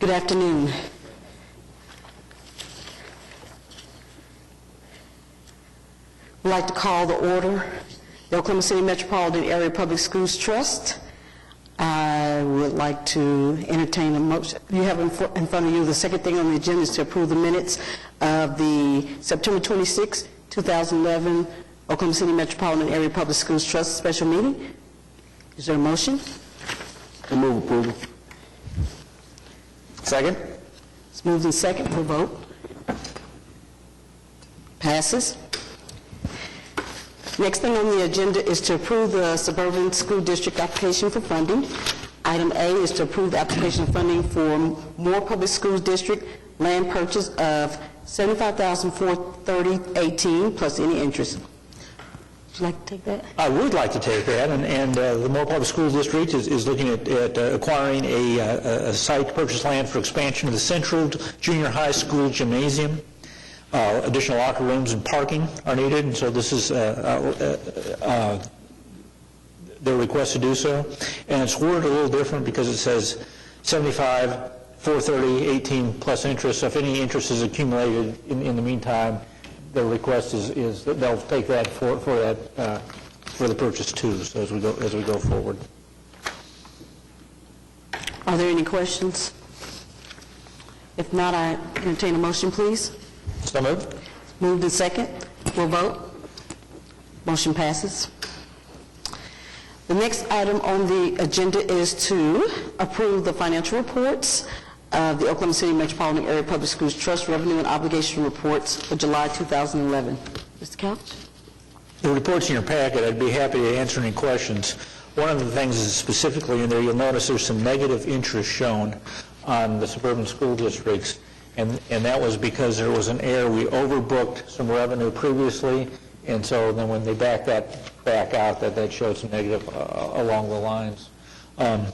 Good afternoon. We'd like to call the order the Oklahoma City Metropolitan Area Public Schools Trust. I would like to entertain a motion. You have in front of you the second thing on the agenda is to approve the minutes of the September 26, 2011 Oklahoma City Metropolitan Area Public Schools Trust special meeting. Is there a motion? I move approval. Second. It's moved and second. We'll vote. Passes. Next thing on the agenda is to approve the Suburban School District application for funding. Item A is to approve the application for funding for Moore Public Schools District land purchase of $75,430.18 plus any interest. Would you like to take that? I would like to take that, and the Moore Public Schools District is looking at acquiring a site to purchase land for expansion of the Central Junior High School Gymnasium. Additional locker rooms and parking are needed, and so this is their request to do so. And it's worded a little different because it says $75,430.18 plus interest. So if any interest is accumulated in the meantime, the request is that they'll take that for the purchase too. So as we go forward. Are there any questions? If not, I entertain a motion, please. So moved. Moved and second. We'll vote. Motion passes. The next item on the agenda is to approve the financial reports of the Oklahoma City Metropolitan Area Public Schools Trust revenue and obligation reports for July 2011. Mr. Couch? The report's in your packet. I'd be happy to answer any questions. One of the things is specifically in there, you'll notice there's some negative interest shown on the suburban school districts. And that was because there was an error. We overbooked some revenue previously, and so then when they backed that back out, that showed some negative along the lines. Then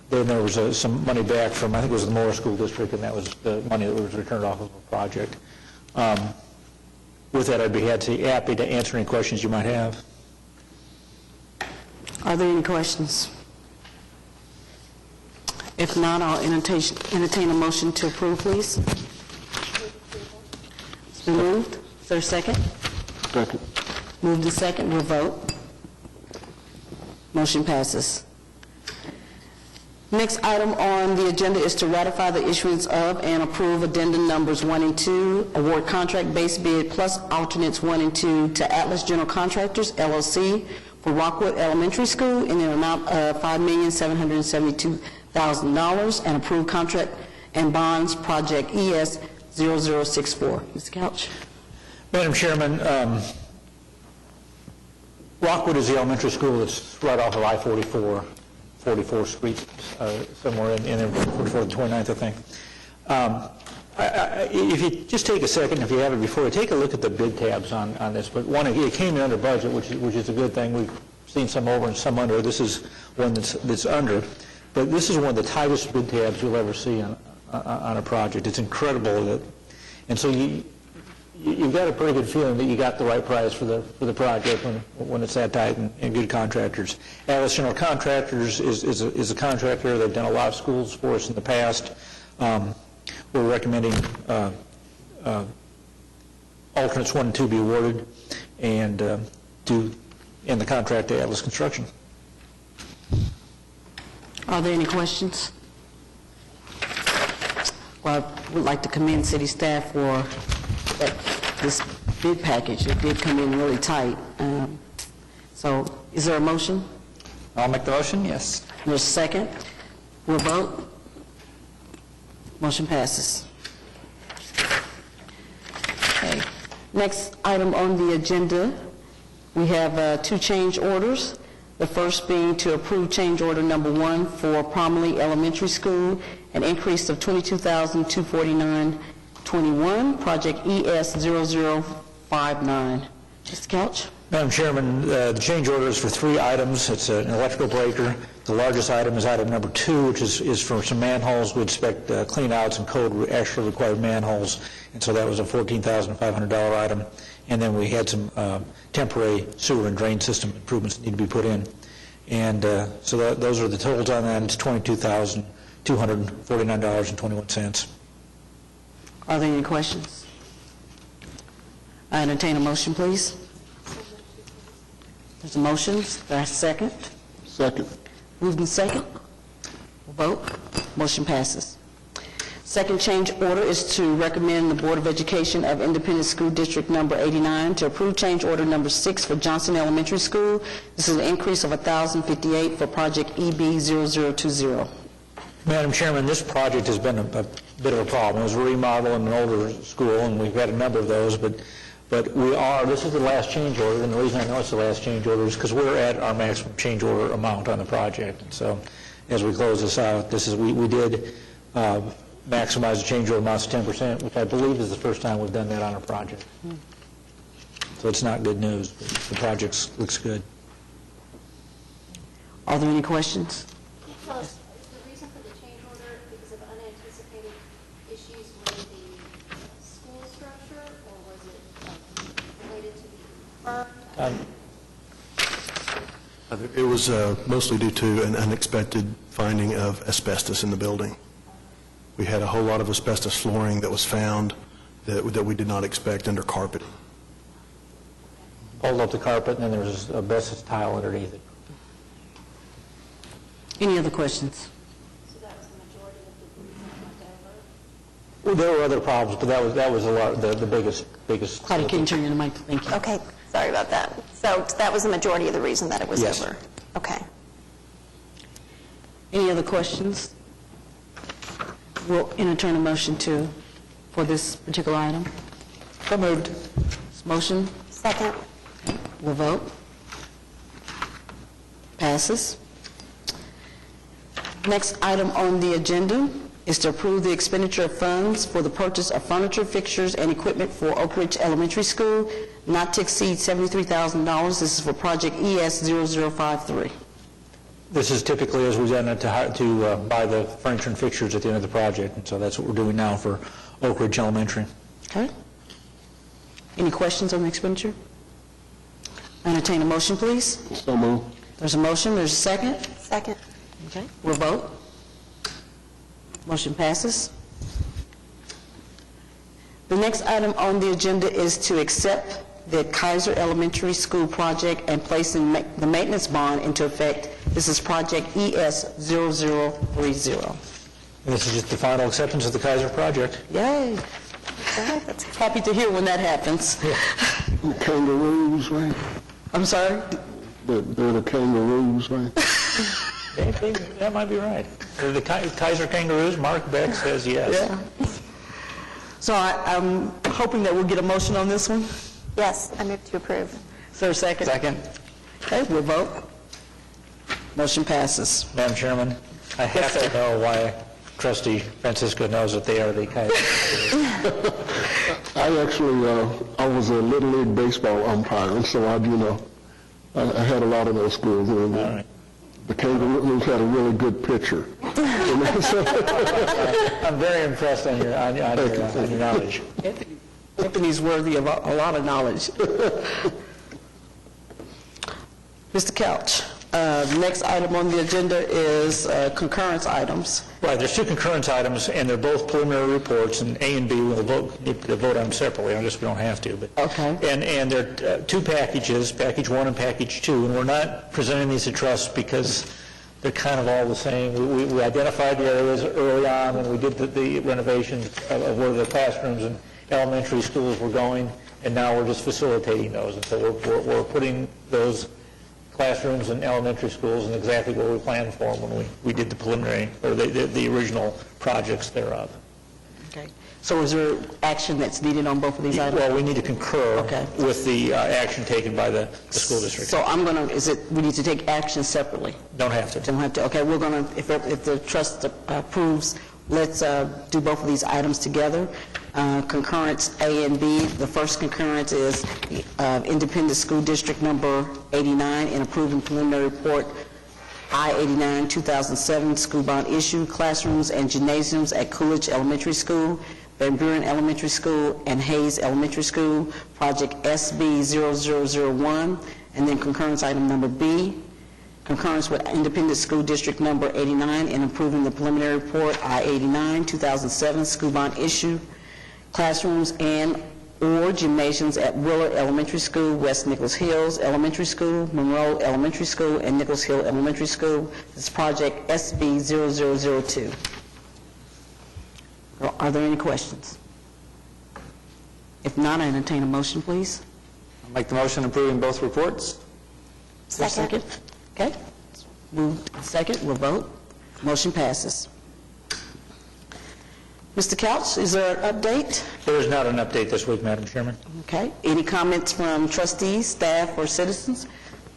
there was some money back from, I think it was the Moore School District, and that was the money that was returned off of a project. With that, I'd be happy to answer any questions you might have. Are there any questions? If not, I'll entertain a motion to approve, please. It's been moved. Is there a second? Second. Moved and second. We'll vote. Motion passes. Next item on the agenda is to ratify the issuance of and approve addendum numbers 1 and 2, award contract base bid plus alternates 1 and 2 to Atlas General Contractors, LLC, for Rockwood Elementary School in the amount of $5,772,000 and approve contract and bonds project ES 0064. Mr. Couch. Madam Chairman, Rockwood is the elementary school that's right off of I-44, 44th Street, somewhere in there before the 29th, I think. If you just take a second, if you have it before, take a look at the bid tabs on this. But one, it came in under budget, which is a good thing. We've seen some over and some under. This is one that's under. But this is one of the tightest bid tabs you'll ever see on a project. It's incredible and so you've got a pretty good feeling that you got the right price for the project when it's that tight and good contractors. Atlas General Contractors is a contractor. They've done a lot of schools for us in the past. We're recommending alternates 1 and 2 be awarded and the contract to Atlas Construction. Are there any questions? Well, I would like to commend city staff for this bid package. It did come in really tight. So is there a motion? I'll make the motion, yes. There's a second. We'll vote. Motion passes. Okay. Next item on the agenda, we have 2 change orders. The first being to approve change order number 1 for Promley Elementary School, an increase of $22,249.21, project ES 0059. Mr. Couch? Madam Chairman, the change order is for 3 items. It's an electrical breaker. The largest item is item number 2, which is for some manholes. We expect clean outs and code actually required manholes, and so that was a $14,500 item. And then we had some temporary sewer and drain system improvements that need to be put in. And so those are the totals on that. It's $22,249. $249.21. Are there any questions? I entertain a motion, please. There's a motion. There's a second. Second. Moved in second. We'll vote. Motion passes. Second change order is to recommend the Board of Education of Independent School District Number 89 to approve change order number 6 for Johnson Elementary School. This is an increase of $1,058 for project EB0020. Madam Chairman, this project has been a bit of a problem. It was a remodel in an older school, and we've had a number of those, but this is the last change order, and the reason I know it's the last change order is because we're at our maximum change order amount on the project. And so as we close this out, we did maximize the change order amounts to 10%, which I believe is the first time we've done that on a project. So it's not good news, but the project looks good. Are there any questions? Tell us, is the reason for the change order because of unanticipated issues with the school structure, or was it related to the burn? It was mostly due to an unexpected finding of asbestos in the building. We had a whole lot of asbestos flooring that was found that we did not expect under carpeting. Pulled up the carpet, and then there was asbestos tile underneath it. Any other questions? So that was the majority of the reason left over? Well, there were other problems, but that was a lot, the biggest. Claudia, can you turn your mic? Thank you. Okay, sorry about that. So that was the majority of the reason that it was Yes. over? Okay. Any other questions? We'll entertain a motion for this particular item. So moved. Motion, Second? we'll vote. Passes. Next item on the agenda is to approve the expenditure of funds for the purchase of furniture, fixtures, and equipment for Oak Ridge Elementary School, not to exceed $73,000. This is for project ES0053. This is typically as we've done it to buy the furniture and fixtures at the end of the project, and so that's what we're doing now for Oak Ridge Elementary. Okay. Any questions on the expenditure? Entertain a motion, please. So moved. There's a motion, there's a second. Second? Okay, we'll vote. Motion passes. The next item on the agenda is to accept the Kaiser Elementary School project and placing the maintenance bond into effect. This is project ES0030. And this is just the final acceptance of the Kaiser project. Yay. Happy to hear when that happens. The kangaroos, right? I'm sorry? They're the kangaroos, right? That might be right. The Kaiser Kangaroos, Mark Beck says yes. Yeah. So I'm hoping that we'll get a motion on this one. Yes, I move to approve. Is there a second? Second. Okay, we'll vote. Motion passes. Madam Chairman, I have to know why Trustee Francisco knows that they are the Kaiser. I actually, I was a Little League baseball umpire, and so I I had a lot of those schools. All right. The Kangaroos had a really good pitcher. I'm very impressed on your knowledge. Anthony's worthy of a lot of knowledge. Mr. Couch, the next item on the agenda is concurrence items. Right, there's two concurrence items, and they're both preliminary reports, and A and B we'll need to vote on them separately. I guess we don't have to. But Okay. And they're two packages, Package 1 and Package 2, and we're not presenting these to trust because they're kind of all the same. We identified the areas early on when we did the renovations of where the classrooms and elementary schools were going, and now we're just facilitating those. And so we're putting those classrooms and elementary schools in exactly what we planned for them when we did the preliminary, or the original projects thereof. Okay. So is there action that's needed on both of these items? Well, we need to concur Okay. with the action taken by the school district. So we need to take action separately? Don't have to. Don't have to, okay, we're going to, if the trust approves, let's do both of these items together. Concurrence A and B. The first concurrence is Independent School District Number 89 in approving preliminary report I-89 2007 school bond issue, classrooms and gymnasiums at Coolidge Elementary School, Van Buren Elementary School, and Hayes Elementary School, project SB0001. And then concurrence item number B, concurrence with Independent School District Number 89 in approving the preliminary report I-89, 2007, school bond issue, classrooms and/or gymnasiums at Willard Elementary School, West Nichols Hills Elementary School, Monroe Elementary School, and Nichols Hill Elementary School. This is project SB 0002. Are there any questions? If not, I entertain a motion, please. I'll make the motion approving both reports. Is there a second? Okay. Move second, we'll vote. Motion passes. Mr. Couch, is there an update? There is not an update this week, Madam Chairman. Okay. Any comments from trustees, staff, or citizens?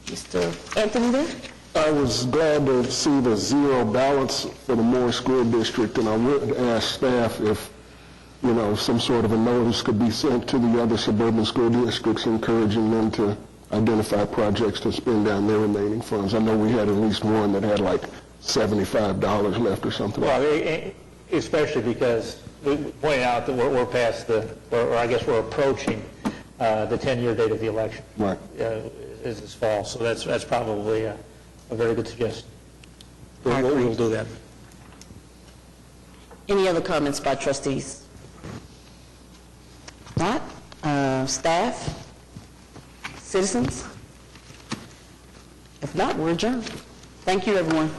Mr. Anthony there? I was glad to see the zero balance for the Moore School District, and I would ask staff if, some sort of a notice could be sent to the other suburban school districts encouraging them to identify projects to spend down their remaining funds. I know we had at least one that had like $75 left or something. Well, especially because we pointed out that we're past or I guess we're approaching the 10-year date of the election. Right. Is this fall, so that's probably a very good suggestion. We'll do that. Any other comments by trustees? Not? Staff? Citizens? If not, we're adjourned. Thank you, everyone.